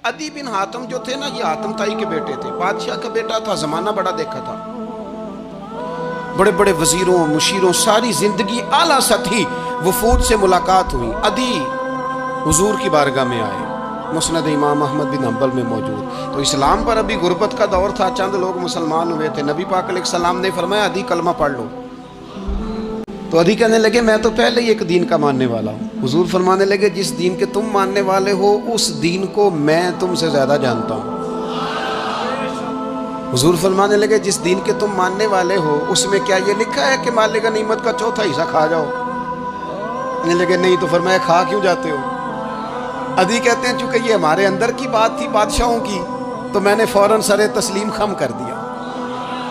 عدی بن حاتم جو تھے نا، یہ حاتم تائی کے بیٹے تھے، بادشاہ کا بیٹا تھا، زمانہ بڑا دیکھا تھا، بڑے بڑے وزیروں مشیروں، ساری زندگی اعلیٰ سطحی وفود سے ملاقات ہوئی۔ عدی حضور کی بارگاہ میں آئے، مسند امام احمد بن حنبل میں موجود۔ تو اسلام پر ابھی غربت کا دور تھا، چند لوگ مسلمان ہوئے تھے، نبی پاک علیہ السلام نے فرمایا عدی کلمہ پڑھ لو۔ تو عدی کہنے لگے میں تو پہلے ہی ایک دین کا ماننے والا ہوں۔ حضور فرمانے لگے جس دین کے تم ماننے والے ہو اس دین کو میں تم سے زیادہ جانتا ہوں۔ حضور فرمانے لگے جس دین کے تم ماننے والے ہو اس میں کیا یہ لکھا ہے کہ مال غنیمت کا چوتھا حصہ کھا جاؤ؟ کہنے لگے نہیں۔ تو فرمایا کھا کیوں جاتے ہو؟ عدی کہتے ہیں چونکہ یہ ہمارے اندر کی بات تھی بادشاہوں کی، تو میں نے فوراً سر تسلیم خم کر دیا،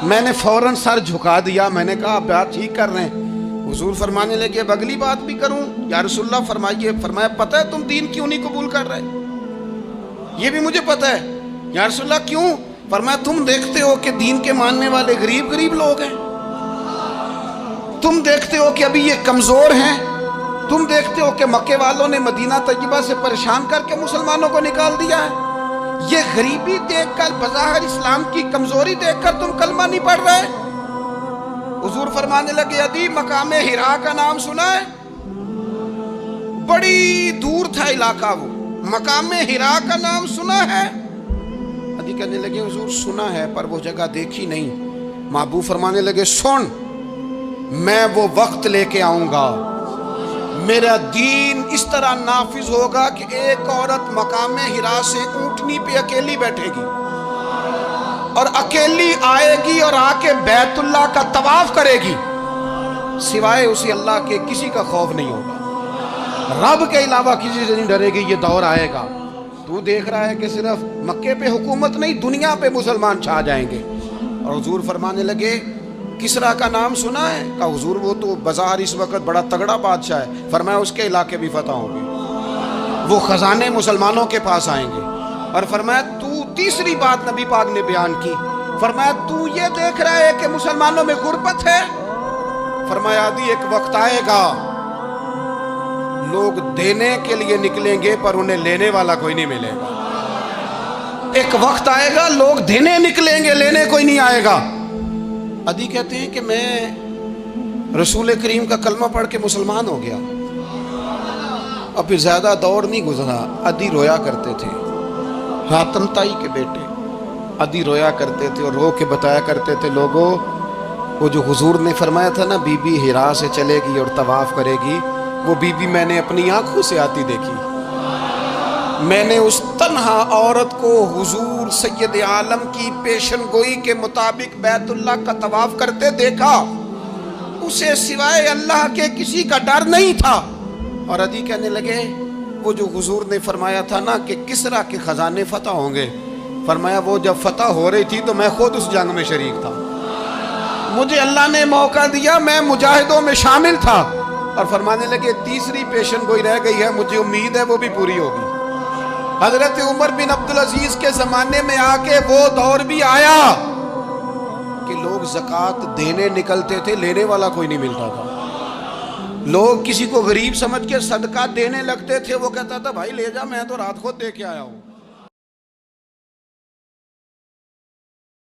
میں نے فوراً سر جھکا دیا، میں نے کہا آپ بات ٹھیک کر رہے ہیں۔ حضور فرمانے لگے اب اگلی بات بھی کروں یا رسول اللہ فرمائیے؟ فرمایا پتہ ہے تم دین کیوں نہیں قبول کر رہے؟ یہ بھی مجھے پتہ ہے۔ یا رسول اللہ کیوں؟ فرمایا تم دیکھتے ہو کہ دین کے ماننے والے غریب لوگ ہیں، تم دیکھتے ہو کہ ابھی یہ کمزور ہیں، تم دیکھتے ہو کہ مکے والوں نے مدینہ طیبہ سے پریشان کر کے مسلمانوں کو نکال دیا ہے، یہ غریبی دیکھ کر بظاہر اسلام کی کمزوری دیکھ کر تم کلمہ نہیں پڑھ رہے؟ حضور فرمانے لگے عدی مقام حرا کا نام سنا ہے؟ بڑی دور تھا علاقہ، وہ مقام حرا کا نام سنا ہے؟ عدی کہنے لگے حضور سنا ہے پر وہ جگہ دیکھی نہیں۔ محبوب فرمانے لگے سن، میں وہ وقت لے کے آؤں گا، میرا دین اس طرح نافذ ہوگا کہ ایک عورت مقام حرا سے اونٹنی پہ اکیلی بیٹھے گی اور اکیلی آئے گی اور آ کے بیت اللہ کا طواف کرے گی، سوائے اسی اللہ کے کسی کا خوف نہیں ہوگا، رب کے علاوہ کسی سے نہیں ڈرے گی۔ یہ دور آئے گا، تو دیکھ رہا ہے کہ صرف مکے پہ حکومت نہیں دنیا پہ مسلمان چھا جائیں گے۔ اور حضور فرمانے لگے کسرا کا نام سنا ہے؟ کہا حضور وہ تو بظاہر اس وقت بڑا تگڑا بادشاہ ہے۔ فرمایا اس کے علاقے بھی فتح ہوں گے، وہ خزانے مسلمانوں کے پاس آئیں گے۔ اور فرمایا تو تیسری بات نبی پاک نے بیان کی، فرمایا تو یہ دیکھ رہا ہے کہ مسلمانوں میں غربت ہے؟ فرمایا عدی ایک وقت آئے گا لوگ دینے کے لیے نکلیں گے پر انہیں لینے والا کوئی نہیں ملے گا۔ ایک وقت آئے گا لوگ دینے نکلیں گے لینے کوئی نہیں آئے گا۔ عدی کہتے ہیں کہ میں رسول کریم کا کلمہ پڑھ کے مسلمان ہو گیا، اور پھر زیادہ دور نہیں گزرا، عدی رویا کرتے تھے، حاتم تائی کے بیٹے عدی رویا کرتے تھے اور رو کے بتایا کرتے تھے لوگوں وہ جو حضور نے فرمایا تھا نا بی بی حرا سے چلے گی اور طواف کرے گی، وہ بی بی میں نے اپنی آنکھوں سے آتی دیکھی، میں نے اس تنہا عورت کو حضور سید عالم کی پیشن گوئی کے مطابق بیت اللہ کا طواف کرتے دیکھا، اسے سوائے اللہ کے کسی کا ڈر نہیں تھا۔ اور عدی کہنے لگے وہ جو حضور نے فرمایا تھا نا کہ کسرا کے خزانے فتح ہوں گے، فرمایا وہ جب فتح ہو رہی تھی تو میں خود اس جنگ میں شریک تھا، مجھے اللہ نے موقع دیا، میں مجاہدوں میں شامل تھا۔ اور فرمانے لگے تیسری پیشن گوئی رہ گئی ہے، مجھے امید ہے وہ بھی پوری ہوگی۔ حضرت عمر بن عبدالعزیز کے زمانے میں آ کے وہ دور بھی آیا کہ لوگ زکوٰۃ دینے نکلتے تھے، لینے والا کوئی نہیں ملتا تھا، لوگ کسی کو غریب سمجھ کے صدقہ دینے لگتے تھے، وہ کہتا تھا بھائی لے جا میں تو رات خود دے کے آیا ہوں۔